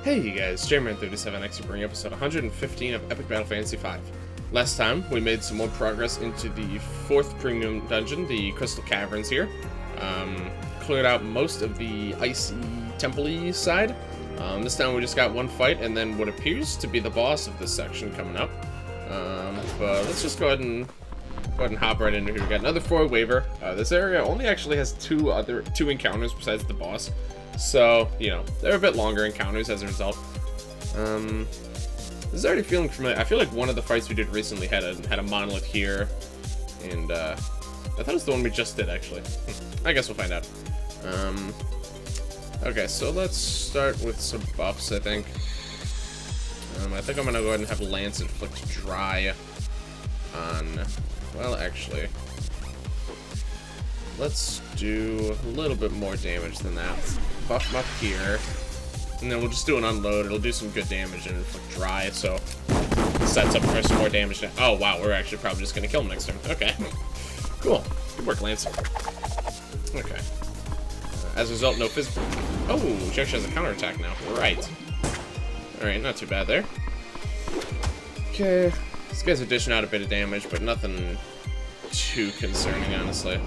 Hey you guys, J-Man37X bringing episode 115 of Epic Battle Fantasy V. Last time, we made some more progress into the 4th premium dungeon, the Crystal Caverns here. Cleared out most of the icy, temple-y side. This time we just got one fight, and then what appears to be the boss of this section coming up. But let's just go ahead and hop right into here. We got another 4 waiver. This area only actually has two encounters besides the boss. So, you know, they're a bit longer encounters as a result. This is already feeling familiar. I feel like one of the fights we did recently had a monolith here. And, I thought it was the one we just did, actually. I guess we'll find out. Okay, so let's start with some buffs, I think. I think I'm gonna go ahead and have Lance inflict dry on... Well, actually... Let's do a little bit more damage than that. Buff him up here, and then we'll just do an unload. It'll do some good damage and inflict dry, so it sets up for some more damage now. Oh wow, we're actually probably just gonna kill him next turn. Okay, cool. Good work, Lance. Okay. As a result, no physical. Oh, she actually has a counterattack now. Right. All right, not too bad there. Okay, these guys are dishing out a bit of damage, but nothing too concerning, honestly.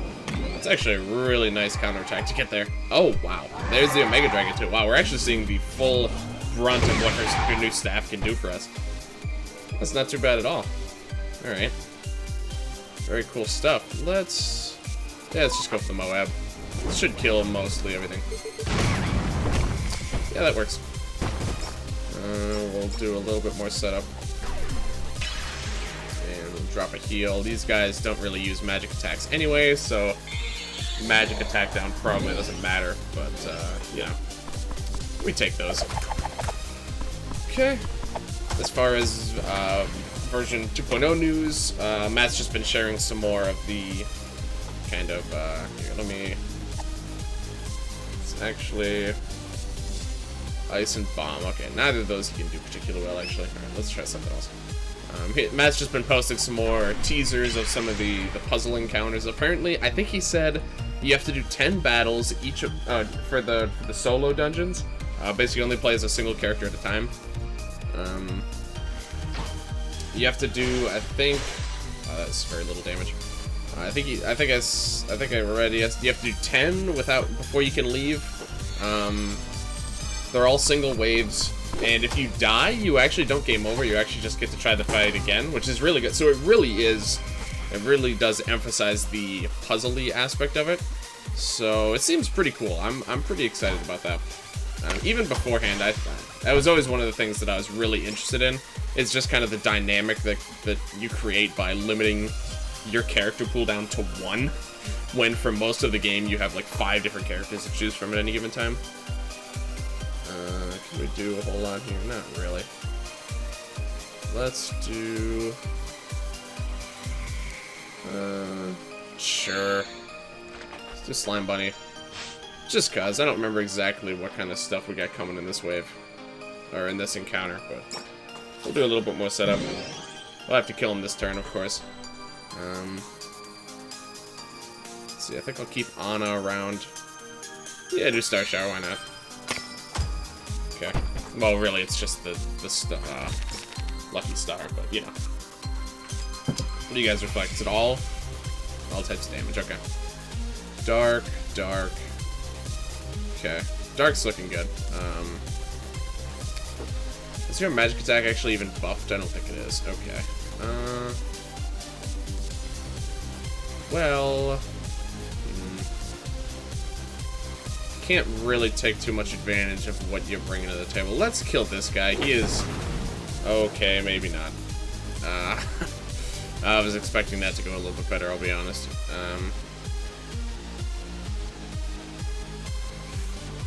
It's actually a really nice counterattack to get there. Oh, wow. There's the Omega Dragon, too. Wow, we're actually seeing the full brunt of what her new staff can do for us. That's not too bad at all. Alright. Very cool stuff. Let's just go for the Moab. This should kill mostly everything. Yeah, that works. We'll do a little bit more setup. And we'll drop a heal. These guys don't really use magic attacks anyway, so... magic attack down probably doesn't matter, but yeah, we take those. Okay, as far as version 2.0 news, Matt's just been sharing some more of the kind of here, it's actually ice and bomb. Okay, neither of those he can do particularly well, actually. All right, let's try something else. Matt's just been posting some more teasers of some of the puzzle encounters. Apparently, I think he said you have to do 10 battles each for the solo dungeons. Basically, only play as a single character at a time. You have to do, I think, that's very little damage. I think I read you have to do 10 before you can leave. They're all single waves. And if you die, you actually don't game over. You actually just get to try the fight again, which is really good. So it really does emphasize the puzzle-y aspect of it. So it seems pretty cool. I'm pretty excited about that. Even beforehand, that was always one of the things that I was really interested in. It's just kind of the dynamic that you create by limiting your character pool down to 1, when for most of the game you have like 5 different characters to choose from at any given time. Can we do a whole lot here? Not really. Let's do... sure. Let's do Slime Bunny. Just cause. I don't remember exactly what kind of stuff we got coming in this wave. Or in this encounter, but... we'll do a little bit more setup. We'll have to kill him this turn, of course. Let's see, I think I'll keep Anna around. Yeah, do Star Shower, why not? Okay. Well, really, it's just the Lucky Star, but, you know. What do you guys reflect? Is it all types of damage? Okay. Dark. Okay. Dark's looking good. Is your magic attack actually even buffed? I don't think it is. Okay. Well... can't really take too much advantage of what you're bringing to the table. Let's kill this guy. He is... okay, maybe not. I was expecting that to go a little bit better, I'll be honest.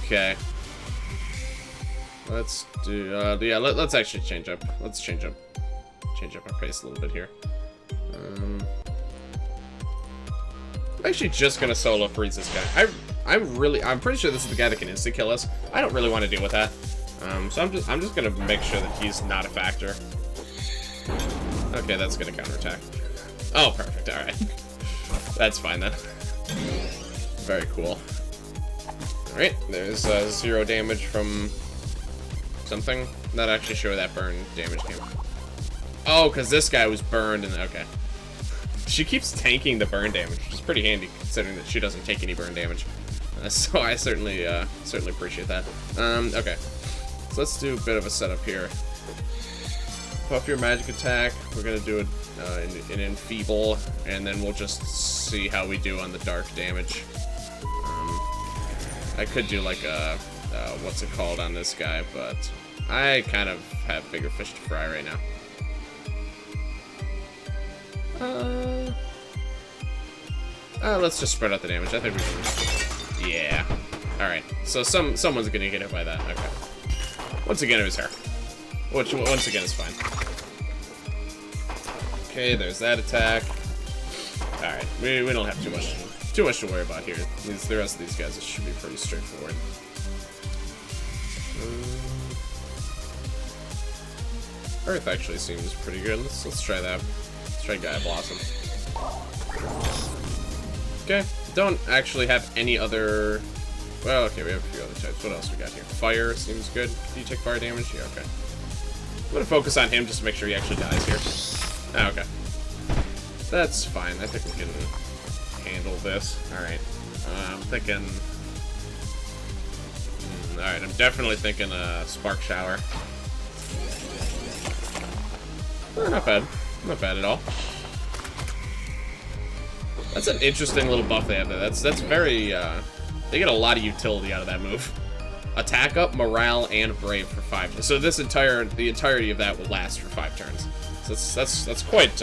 Okay. Let's do... yeah, let's actually change up. Let's change up our pace a little bit here. I'm actually just gonna solo freeze this guy. I'm pretty sure this is the guy that can insta kill us. I don't really want to deal with that. So I'm just gonna make sure that he's not a factor. Okay, that's gonna counterattack. Oh, perfect. All right, that's fine then. Very cool. All right, there's 0 damage from something? Not actually sure where that burn damage came from. Oh, because this guy was burned and okay. She keeps tanking the burn damage, which is pretty handy considering that she doesn't take any burn damage. So I certainly appreciate that. Okay. So let's do a bit of a setup here. Buff your magic attack. We're gonna do it in enfeeble, and then we'll just see how we do on the dark damage. I could do like a what's it called on this guy, but I kind of have bigger fish to fry right now. Let's just spread out the damage. I think we can. Yeah. All right. So someone's gonna get hit by that. Okay. Once again, it was her. Which once again is fine. Okay, there's that attack. All right. We don't have too much to worry about here. The rest of these guys should be pretty straightforward. Earth actually seems pretty good. Let's try that. Let's try Gaia Blossom. Okay. Don't actually have any other. Well, okay, we have a few other types. What else we got here? Fire seems good. Do you take fire damage? Yeah, okay. I'm gonna focus on him just to make sure he actually dies here. Oh, okay. That's fine. I think we can handle this. Alright. I'm thinking. Alright, I'm definitely thinking Spark Shower. Not bad. Not bad at all. That's an interesting little buff they have there. That's very, they get a lot of utility out of that move. Attack up, morale, and brave for 5 turns. So the entirety of that will last for 5 turns. So that's quite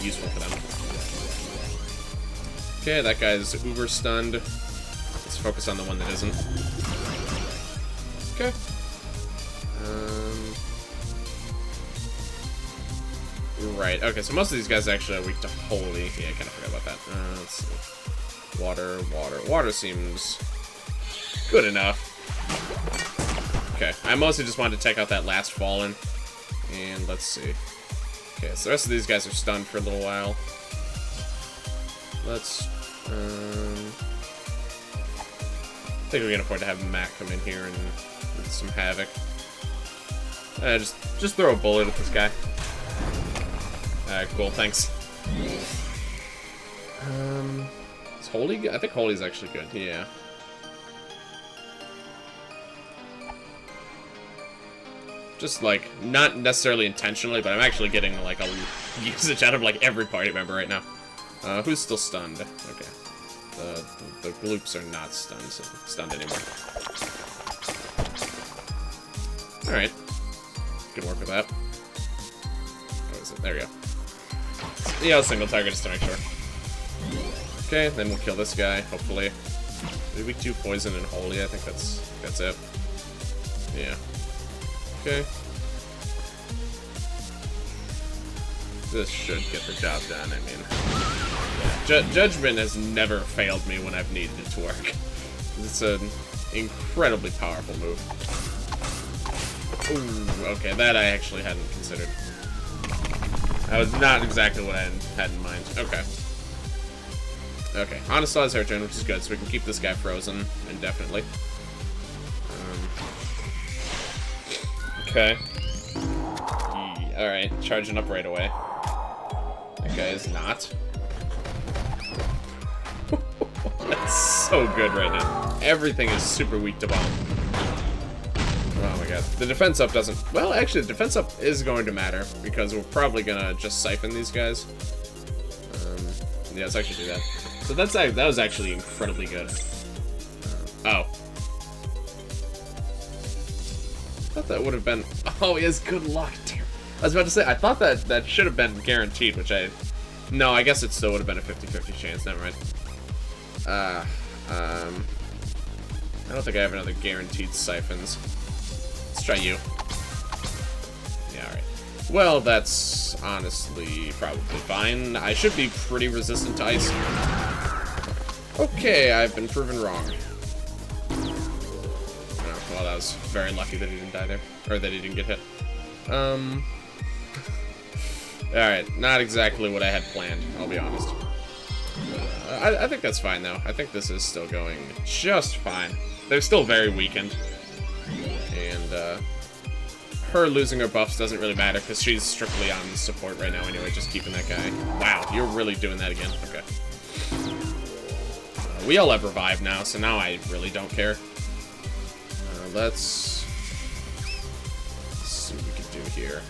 useful for them. Okay, that guy's uber stunned. Let's focus on the one that isn't. Okay. Right, okay, so most of these guys actually are weak to holy. Yeah, I kind of forgot about that. Let's see. Water. Water seems good enough. Okay, I mostly just wanted to take out that last fallen. And let's see. Okay, so the rest of these guys are stunned for a little while. Let's, I think we can afford to have Mac come in here and do some havoc. Just throw a bullet at this guy. Alright, cool, thanks. Is Holy good? I think Holy's actually good, yeah. Just, like, not necessarily intentionally, but I'm actually getting, like, a usage out of, like, every party member right now. Who's still stunned? Okay. The gloops are not stunned anymore. Alright. Good work with that. What is it? There we go. Yeah, single target just to make sure. Okay, then we'll kill this guy, hopefully. Weak 2 poison and holy, I think that's it. Yeah. Okay. This should get the job done, I mean. Yeah. Judgment has never failed me when I've needed it to work. It's an incredibly powerful move. Ooh, okay, that I actually hadn't considered. That was not exactly what I had in mind. Okay. Okay, Anasta's her turn, which is good, so we can keep this guy frozen indefinitely. Okay. Alright, charging up right away. That guy is not. That's so good right now. Everything is super weak to bomb. Oh my god. The defense up doesn't... Well, actually, the defense up is going to matter, because we're probably gonna just siphon these guys. Yeah, let's actually do that. So that was actually incredibly good. Oh. I thought that would have been... Oh, he has good luck. Damn. I was about to say, I thought that should have been guaranteed, which I... No, I guess it still would have been a 50-50 chance. Never mind. I don't think I have another guaranteed siphons. Let's try you. Yeah, alright. Well, that's honestly probably fine. I should be pretty resistant to ice. Okay, I've been proven wrong. Oh, well, that was very lucky that he didn't die there. Or that he didn't get hit. Alright, not exactly what I had planned, I'll be honest. I think that's fine, though. I think this is still going just fine. They're still very weakened. And, her losing her buffs doesn't really matter because she's strictly on support right now anyway, just keeping that guy. Wow, you're really doing that again. Okay. We all have revive now, so now I really don't care. Let's see what we can do here.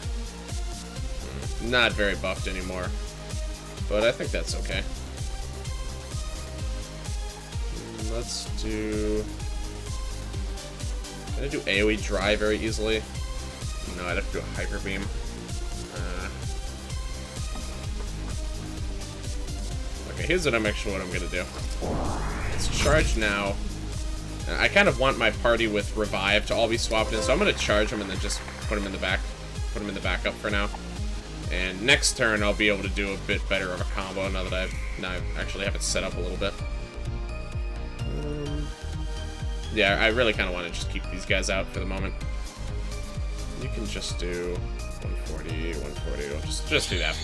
Not very buffed anymore, but I think that's okay. Let's do... Can I do AoE dry very easily? No, I'd have to do a hyper beam. Okay, here's what I'm gonna do. It's charge now. I kind of want my party with revive to all be swapped in, so I'm gonna charge them and then just put them in the back, put them in the backup for now. And next turn I'll be able to do a bit better of a combo now that I actually have it set up a little bit. Yeah, I really kind of want to just keep these guys out for the moment. You can just do 140, 140. Just do that.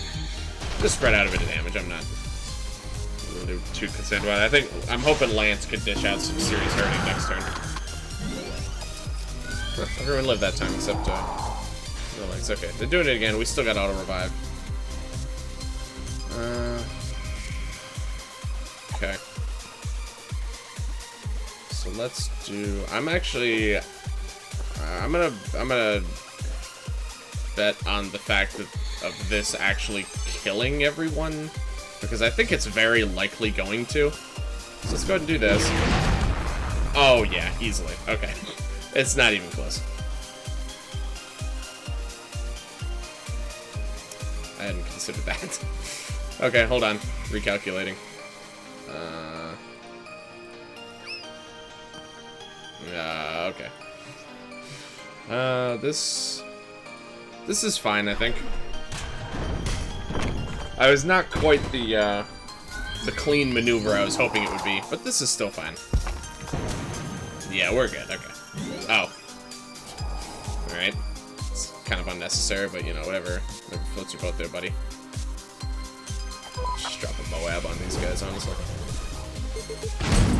Just spread out a bit of damage. I'm not really too concerned about it. I'm hoping Lance could dish out some serious hurting next turn. Everyone lived that time except Relax. Okay, they're doing it again. We still got auto revive. Okay. So let's do. I'm gonna bet on the fact of this actually killing everyone, because I think it's very likely going to. So let's go ahead and do this. Oh yeah, easily. Okay, it's not even close. I hadn't considered that. Okay, hold on. Recalculating. Okay. This is fine, I think. I was not quite the clean maneuver I was hoping it would be, but this is still fine. Yeah, we're good. Okay. Oh. Alright. It's kind of unnecessary, but you know, whatever floats your boat there, buddy. Just drop a Moab on these guys, honestly.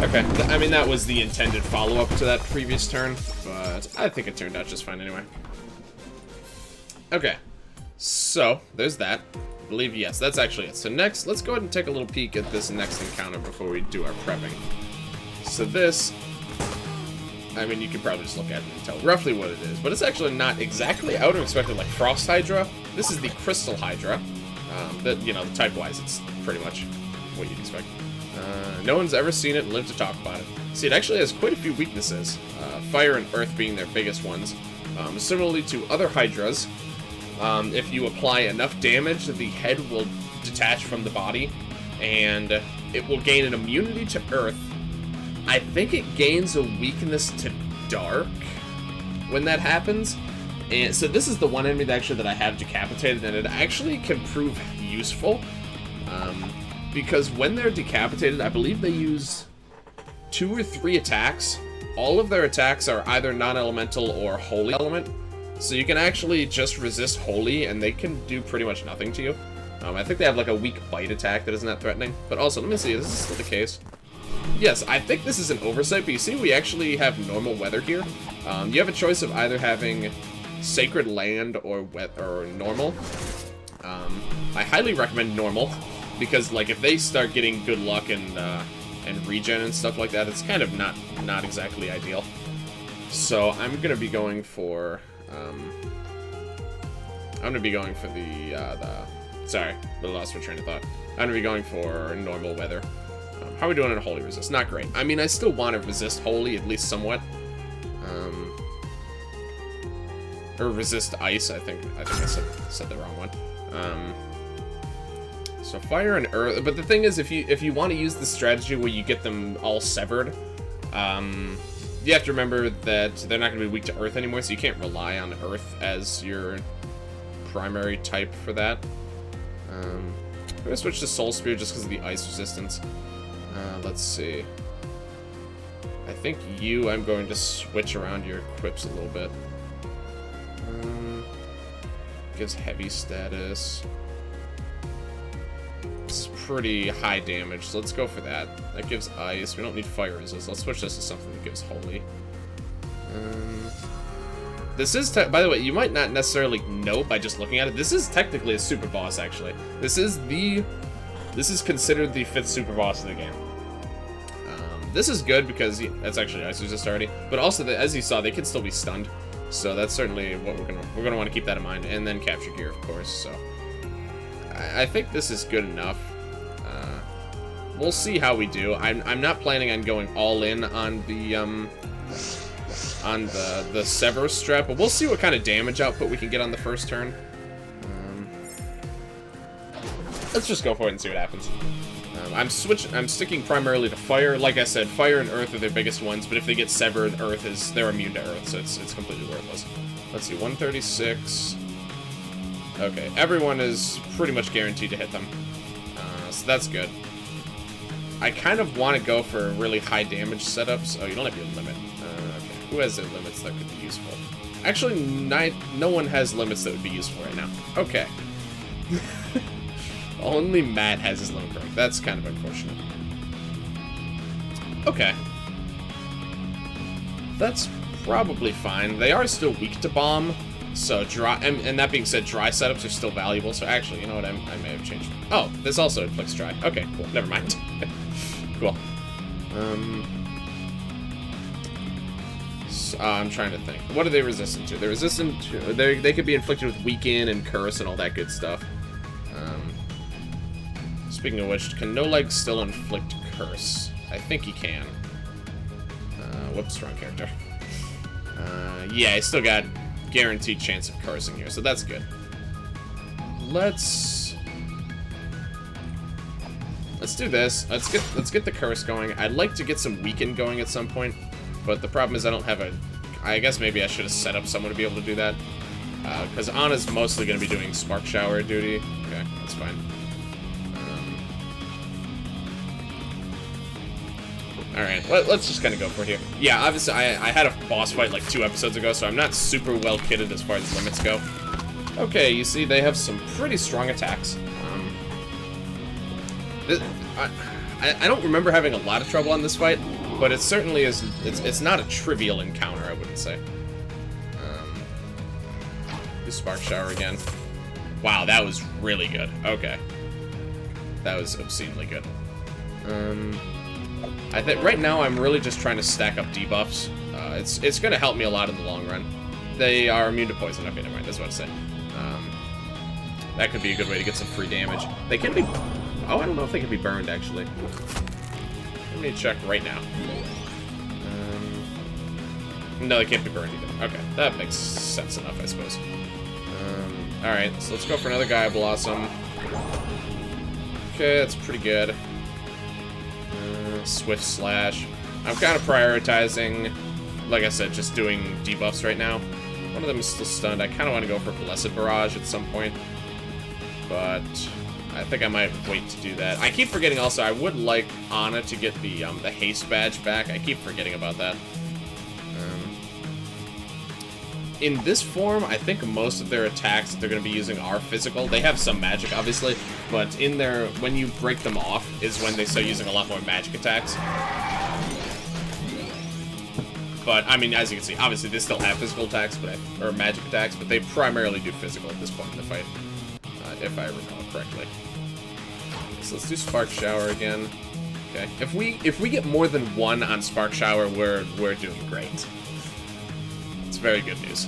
Okay, I mean, that was the intended follow-up to that previous turn, but I think it turned out just fine anyway. Okay, so there's that. I believe, yes, that's actually it. So next, let's go ahead and take a little peek at this next encounter before we do our prepping. So this, I mean, you can probably just look at it and tell roughly what it is, but it's actually not exactly. I would have expected like Frost Hydra. This is the Crystal Hydra. You know, type-wise, it's pretty much what you'd expect. No one's ever seen it and lived to talk about it. See, it actually has quite a few weaknesses, fire and earth being their biggest ones. Similarly to other Hydras, if you apply enough damage, the head will detach from the body, and it will gain an immunity to earth. I think it gains a weakness to dark when that happens. And so this is the one enemy that I have decapitated, and it actually can prove useful. Because when they're decapitated, I believe they use 2 or 3 attacks. All of their attacks are either non-elemental or holy element. So you can actually just resist holy, and they can do pretty much nothing to you. I think they have like a weak bite attack that isn't that threatening. But also, let me see, is this still the case? Yes, I think this is an oversight, but you see we actually have normal weather here. You have a choice of either having sacred land or normal. I highly recommend normal. Because, like, if they start getting good luck and regen and stuff like that, it's kind of not exactly ideal. So I'm gonna be going for sorry, I lost my train of thought. I'm gonna be going for normal weather. How are we doing in holy resist? Not great. I mean, I still want to resist holy at least somewhat. Or resist ice. I think I said the wrong one. So fire and earth, but the thing is, if you want to use the strategy where you get them all severed, you have to remember that they're not going to be weak to earth anymore, so you can't rely on earth as your primary type for that. I'm going to switch to Soul Spear just because of the ice resistance. Let's see. I think I'm going to switch around your equips a little bit. Gives heavy status. This is pretty high damage, so let's go for that. That gives ice. We don't need fire resist. Let's switch this to something that gives holy. This is, by the way, you might not necessarily know by just looking at it. This is technically a super boss, actually. This is considered the 5th super boss of the game. This is good because that's actually Ice Resist already, but also as you saw, they can still be stunned. So that's certainly what we're gonna want to keep that in mind, and then capture gear, of course. So I think this is good enough. We'll see how we do. I'm not planning on going all in on the Sever Strap, but we'll see what kind of damage output we can get on the first turn. Let's just go for it and see what happens. I'm sticking primarily to fire. Like I said, fire and earth are their biggest ones, but if they get severed, they're immune to earth, so it's completely worthless. Let's see, 136. Okay, everyone is pretty much guaranteed to hit them, so that's good. I kind of want to go for really high damage setups. Oh, you don't have your limit. Okay, who has their limits that could be useful? Actually, no one has limits that would be useful right now. Okay. Only Matt has his limit correct. That's kind of unfortunate. Okay. That's probably fine. They are still weak to bomb, so dry. And that being said, dry setups are still valuable. So actually, you know what? I may have changed. Oh, this also inflicts dry. Okay, cool. Never mind. Cool. I'm trying to think. What are they resistant to? They're resistant to. They could be inflicted with weaken and curse and all that good stuff. Speaking of which, can No Legs still inflict curse? I think he can. Whoops, wrong character. Yeah, he still got guaranteed chance of cursing here, so that's good. Let's do this. Let's get the curse going. I'd like to get some weaken going at some point, but the problem is I don't have a. I guess maybe I should have set up someone to be able to do that, because Anna's mostly going to be doing spark shower duty. Okay, that's fine. Alright, let's just kind of go for it here. Yeah, obviously, I had a boss fight like 2 episodes ago, so I'm not super well kitted as far as limits go. Okay, you see, they have some pretty strong attacks. I don't remember having a lot of trouble on this fight, but it certainly is. It's not a trivial encounter, I wouldn't say. Do Spark Shower again. Wow, that was really good. Okay. That was obscenely good. I think right now I'm really just trying to stack up debuffs. It's going to help me a lot in the long run. They are immune to poison. Okay, never mind. That's what I said. That could be a good way to get some free damage. They can be... Oh, I don't know if they can be burned, actually. Let me check right now. No, they can't be burned either. Okay, that makes sense enough, I suppose. Alright, so let's go for another Gaia Blossom. Okay, that's pretty good. Swift Slash. I'm kind of prioritizing, like I said, just doing debuffs right now. One of them is still stunned. I kind of want to go for Blessed Barrage at some point, but I think I might wait to do that. I keep forgetting also, I would like Anna to get the haste badge back. I keep forgetting about that. In this form, I think most of their attacks that they're going to be using are physical. They have some magic, obviously, but in their, when you break them off is when they start using a lot more magic attacks. But, I mean, as you can see, obviously they still have physical attacks, or magic attacks, but they primarily do physical at this point in the fight, if I recall correctly. So let's do Spark Shower again. Okay, if we get more than 1 on Spark Shower, we're doing great. It's very good news.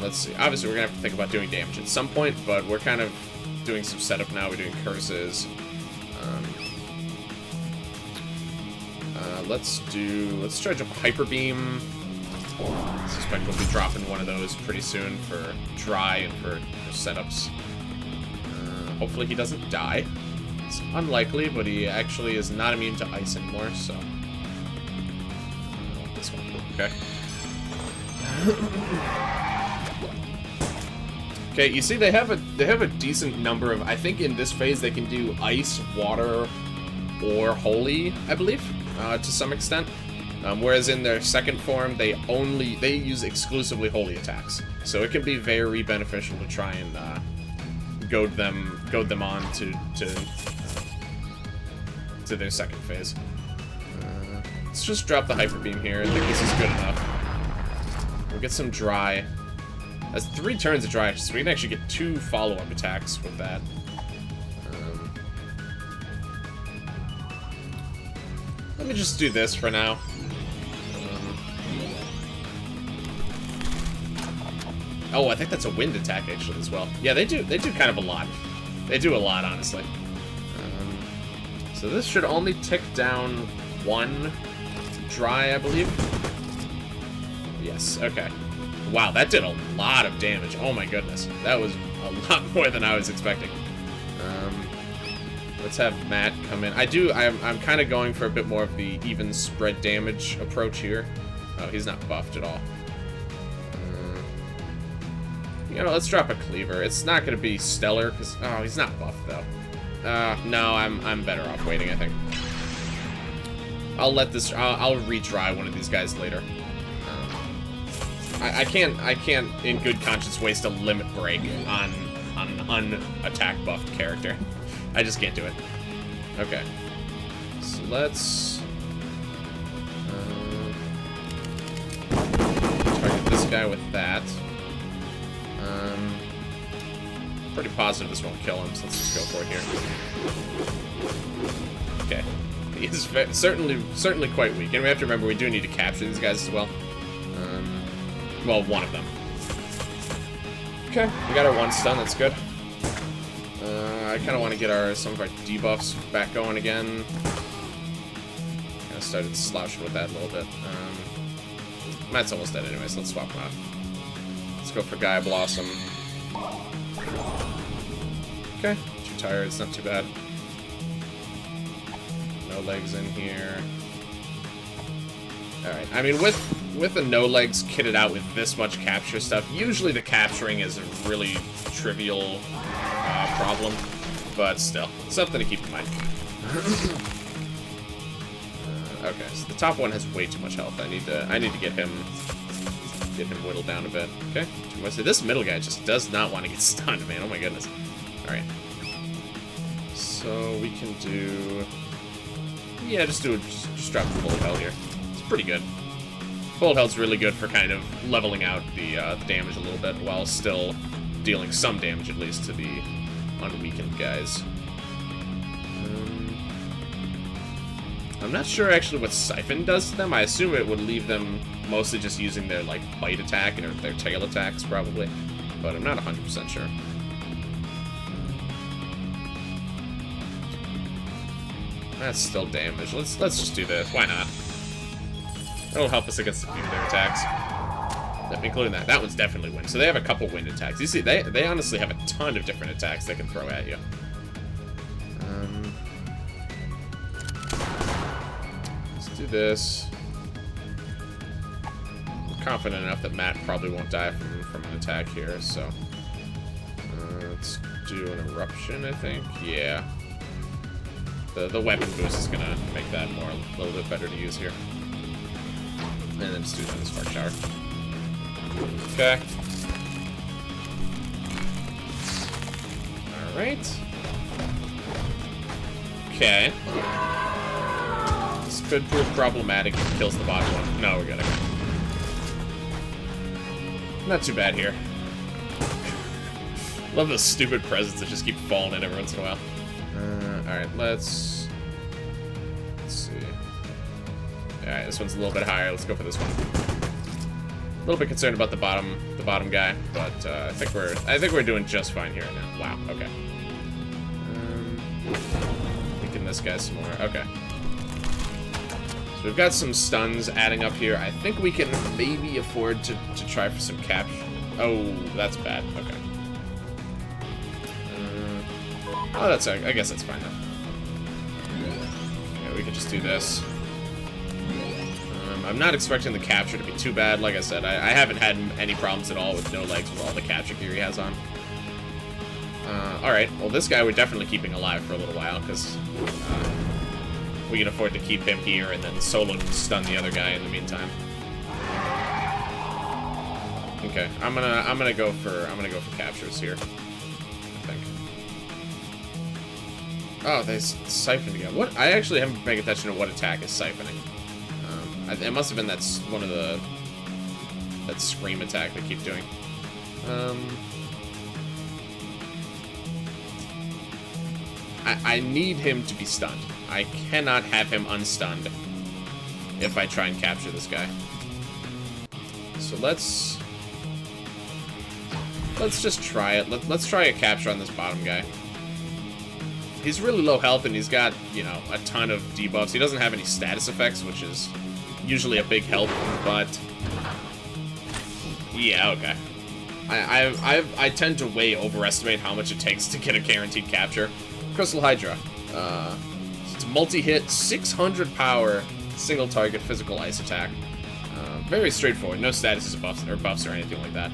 Let's see. Obviously, we're gonna have to think about doing damage at some point, but we're kind of doing some setup now. We're doing curses. Let's charge up a Hyper Beam. I suspect we'll be dropping one of those pretty soon for dry and for setups. Hopefully he doesn't die. It's unlikely, but he actually is not immune to ice anymore, so... this one. Okay. Okay, you see they have a decent number of... I think in this phase they can do ice, water, or holy, I believe, to some extent. Whereas in their second form, they use exclusively holy attacks. So it can be very beneficial to try and goad them on to their second phase. Let's just drop the Hyper Beam here. I think this is good enough. We'll get some dry. That's 3 turns of dry, so we can actually get 2 follow-up attacks with that. Let me just do this for now. Oh, I think that's a wind attack actually as well. Yeah, they do kind of a lot. They do a lot, honestly. So this should only tick down 1 dry, I believe. Yes, okay. Wow, that did a lot of damage. Oh my goodness. That was a lot more than I was expecting. Let's have Matt come in. I'm kind of going for a bit more of the even spread damage approach here. Oh, he's not buffed at all. You know, let's drop a cleaver. It's not going to be stellar, because... Oh, he's not buffed, though. No, I'm better off waiting, I think. I'll let this... I'll retry one of these guys later. I can't, in good conscience, waste a limit break on an unattack buffed character. I just can't do it. Okay. So let's... target this guy with that. Pretty positive this won't kill him, so let's just go for it here. Okay. He is certainly quite weak, and we have to remember we do need to capture these guys as well. Well, one of them. Okay, we got our 1 stun, that's good. I kind of want to get some of our debuffs back going again. Kind of started slouching with that a little bit. Matt's almost dead anyway, so let's swap him out. Let's go for Gaia Blossom. Okay, 2 tired, it's not too bad. No legs in here. Alright, I mean, with the no legs kitted out with this much capture stuff, usually the capturing is a really trivial problem, but still, something to keep in mind. Okay, so the top one has way too much health. I need to get him whittled down a bit. Okay, this middle guy just does not want to get stunned, man. Oh my goodness. All right, so we can do, yeah, just drop the bullet hell here. It's pretty good. Bullet hell's really good for kind of leveling out the damage a little bit while still dealing some damage at least to the unweakened guys. I'm not sure actually what Siphon does to them. I assume it would leave them mostly just using their like bite attack and their tail attacks probably, but I'm not 100% sure. That's still damage. Let's just do this. Why not? That'll help us against a few of their attacks. Including that. That one's definitely wind. So they have a couple wind attacks. You see, they honestly have a ton of different attacks they can throw at you. Let's do this. I'm confident enough that Matt probably won't die from an attack here, so... let's do an eruption, I think. Yeah. The weapon boost is gonna make that a little bit better to use here. And then just do another spark shower. Okay. Alright. Okay. This could prove problematic if it kills the bottom one. No, we're good. Not too bad here. Love those stupid presents that just keep falling in every once in a while. Alright, let's see. Alright, this one's a little bit higher. Let's go for this one. A little bit concerned about the bottom guy, but I think we're doing just fine here now. Wow. Okay. Thinking this guy some more. Okay. So we've got some stuns adding up here. I think we can maybe afford to try for some capture. Oh, that's bad. Okay. Oh, that's. I guess that's fine then. Yeah, we could just do this. I'm not expecting the capture to be too bad. Like I said, I haven't had any problems at all with no legs with all the capture gear he has on. Alright, well this guy we're definitely keeping alive for a little while, because we can afford to keep him here and then solo stun the other guy in the meantime. Okay, I'm gonna go for captures here, I think. Oh, they siphoned again. What? I actually haven't been paying attention to what attack is siphoning. It must have been that scream attack they keep doing. I need him to be stunned. I cannot have him unstunned if I try and capture this guy. So let's just try it. Let's try a capture on this bottom guy. He's really low health, and he's got, you know, a ton of debuffs. He doesn't have any status effects, which is usually a big help, but yeah, okay. I tend to way overestimate how much it takes to get a guaranteed capture. Crystal Hydra. It's multi-hit, 600 power, single target physical ice attack. Very straightforward. No statuses or buffs or anything like that.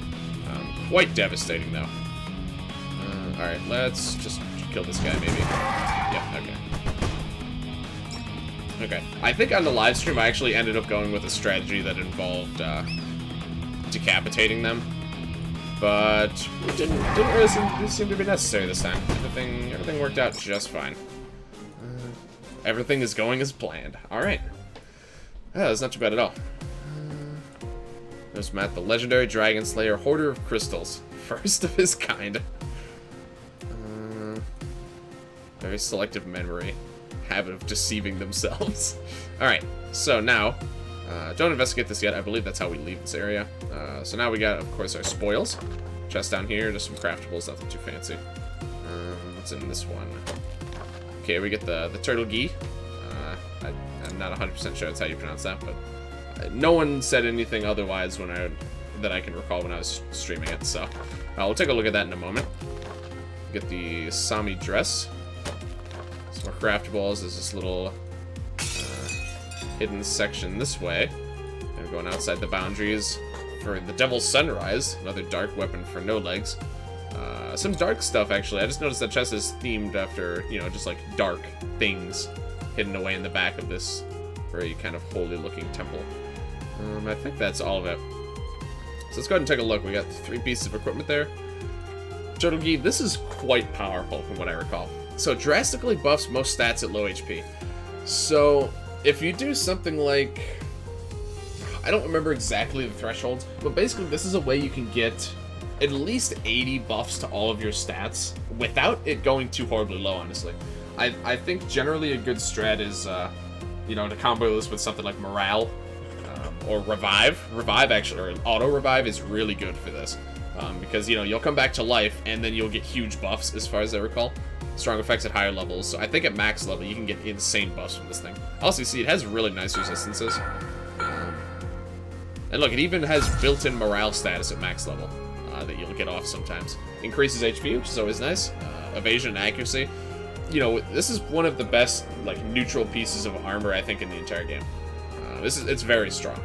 Quite devastating, though. Alright, let's just kill this guy, maybe. Yep, okay. Okay. I think on the live stream, I actually ended up going with a strategy that involved decapitating them. But it didn't really seem to be necessary this time. Everything worked out just fine. Everything is going as planned. Alright. Yeah, that's not too bad at all. There's Matt, the legendary Dragon Slayer, Hoarder of Crystals. First of his kind. Very selective memory. Habit of deceiving themselves. Alright, so now, don't investigate this yet. I believe that's how we leave this area. So now we got, of course, our spoils. Chest down here, just some craftables, nothing too fancy. What's in this one? Okay, we get the turtle gi. I'm not 100% sure that's how you pronounce that, but no one said anything otherwise that I can recall when I was streaming it, so we'll take a look at that in a moment. Get the Sami dress. Some more craftables. There's this little hidden section this way. And we're going outside the boundaries for the Devil's Sunrise, another dark weapon for no legs. Some dark stuff, actually. I just noticed that chest is themed after, you know, just like dark things hidden away in the back of this very kind of holy-looking temple. I think that's all of it. So let's go ahead and take a look. We got 3 pieces of equipment there. Turtle gi, this is quite powerful from what I recall. So drastically buffs most stats at low HP. So if you do something like, I don't remember exactly the threshold, but basically this is a way you can get at least 80 buffs to all of your stats without it going too horribly low, honestly. I think generally a good strat is, you know, to combo this with something like Morale or Revive. Revive, actually, or Auto Revive is really good for this. Because, you know, you'll come back to life, and then you'll get huge buffs, as far as I recall. Strong effects at higher levels. So I think at max level, you can get insane buffs from this thing. Also, you see, it has really nice resistances. And look, it even has built-in morale status at max level that you'll get off sometimes. Increases HP, which is always nice. Evasion and accuracy. You know, this is one of the best, like, neutral pieces of armor, I think, in the entire game. It's very strong.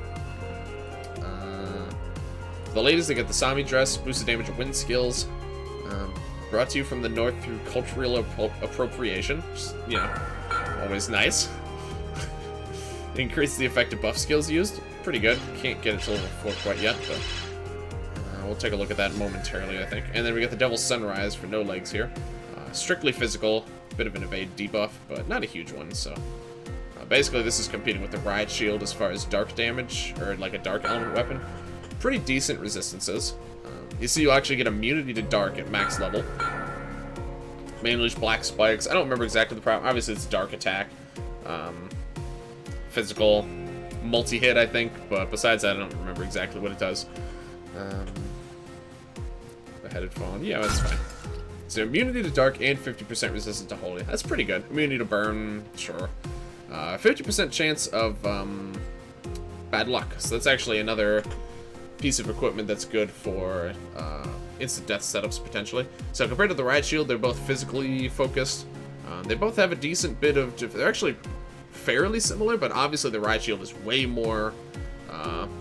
The ladies, they get the Sami dress, boosted damage and wind skills. Brought to you from the north through cultural appropriation, which is, you know, always nice. Increase the effective buff skills used. Pretty good. Can't get it to level 4 quite yet, but we'll take a look at that momentarily, I think. And then we got the Devil's Sunrise for no legs here. Strictly physical, bit of an evade debuff, but not a huge one, so... basically, this is competing with the Riot Shield as far as dark damage, or like a dark element weapon. Pretty decent resistances. You see, you actually get immunity to dark at max level. Main Unleash Black Spikes. I don't remember exactly the problem. Obviously, it's dark attack. Physical. Multi-hit, I think. But besides that, I don't remember exactly what it does. Beheaded Fallen. Yeah, that's fine. So, immunity to dark and 50% resistant to holy. That's pretty good. Immunity to burn, sure. 50% chance of bad luck. So that's actually another piece of equipment that's good for instant death setups, potentially. So compared to the Riot Shield, they're both physically focused. They both have a decent bit of... They're actually fairly similar, but obviously the Riot Shield is way more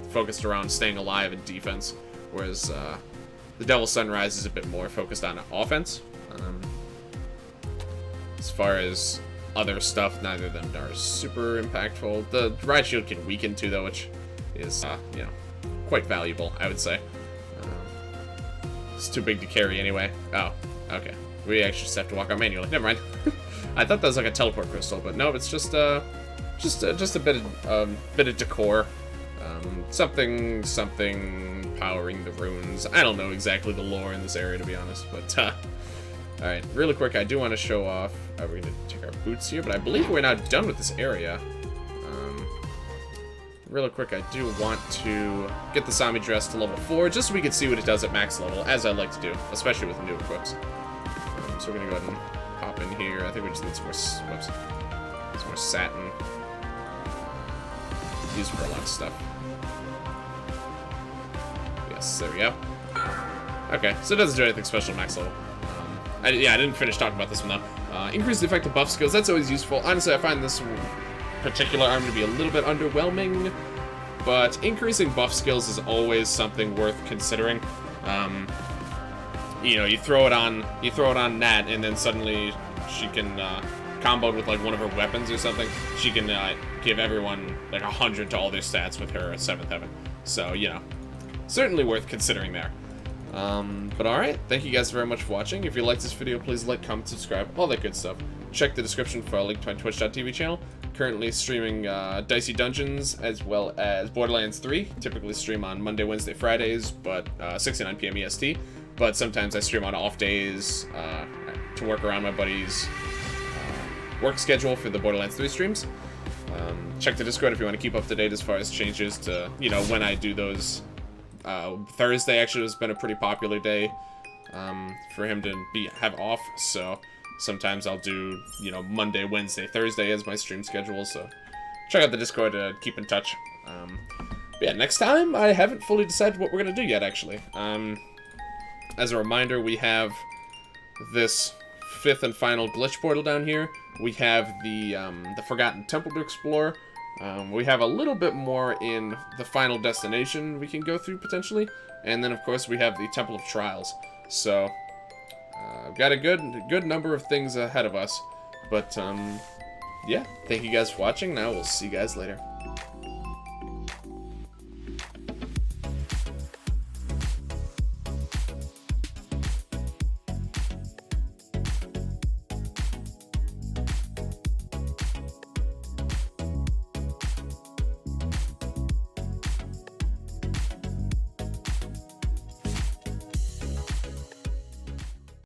focused around staying alive and defense, whereas the Devil's Sunrise is a bit more focused on offense. As far as other stuff, neither of them are super impactful. The Riot Shield can weaken too, though, which is, you know, quite valuable, I would say. It's too big to carry anyway. Oh, okay. We actually just have to walk out manually. Never mind. I thought that was like a teleport crystal, but no, it's just a bit of decor. Something powering the runes. I don't know exactly the lore in this area, to be honest, but, alright, really quick, I do want to show off, we're gonna check our boots here, but I believe we're now done with this area. Really quick, I do want to get the Sami dress to level 4, just so we can see what it does at max level, as I like to do, especially with new equips. So we're gonna go ahead and hop in here. I think we just need some more, whoops, some more satin. Used for a lot of stuff. Yes, there we go. Okay, so it doesn't do anything special at max level. Yeah, I didn't finish talking about this one though. Increase the effect of buff skills, that's always useful. Honestly, I find this particular arm to be a little bit underwhelming, but increasing buff skills is always something worth considering. You know, you throw it on Nat, and then suddenly she can comboed with like one of her weapons or something. She can give everyone like 100 to all their stats with her 7th heaven. So you know, certainly worth considering there. But alright, thank you guys very much for watching. If you liked this video, please like, comment, subscribe, all that good stuff. Check the description for a link to my twitch.tv channel. Currently streaming Dicey Dungeons as well as Borderlands 3. Typically stream on Monday, Wednesday, Fridays, but 6 to 9 p.m. EST. But sometimes I stream on off days to work around my buddy's work schedule for the Borderlands 3 streams. Check the Discord if you want to keep up to date as far as changes to, you know, when I do those. Thursday actually has been a pretty popular day for him to have off, so sometimes I'll do, you know, Monday, Wednesday, Thursday as my stream schedule, so check out the Discord to keep in touch. But yeah, next time, I haven't fully decided what we're going to do yet, actually. As a reminder, we have this 5th and final glitch portal down here. We have the Forgotten Temple to explore. We have a little bit more in the final destination we can go through, potentially. And then, of course, we have the Temple of Trials. So, I've got a good number of things ahead of us. But, yeah, thank you guys for watching, and I will see you guys later.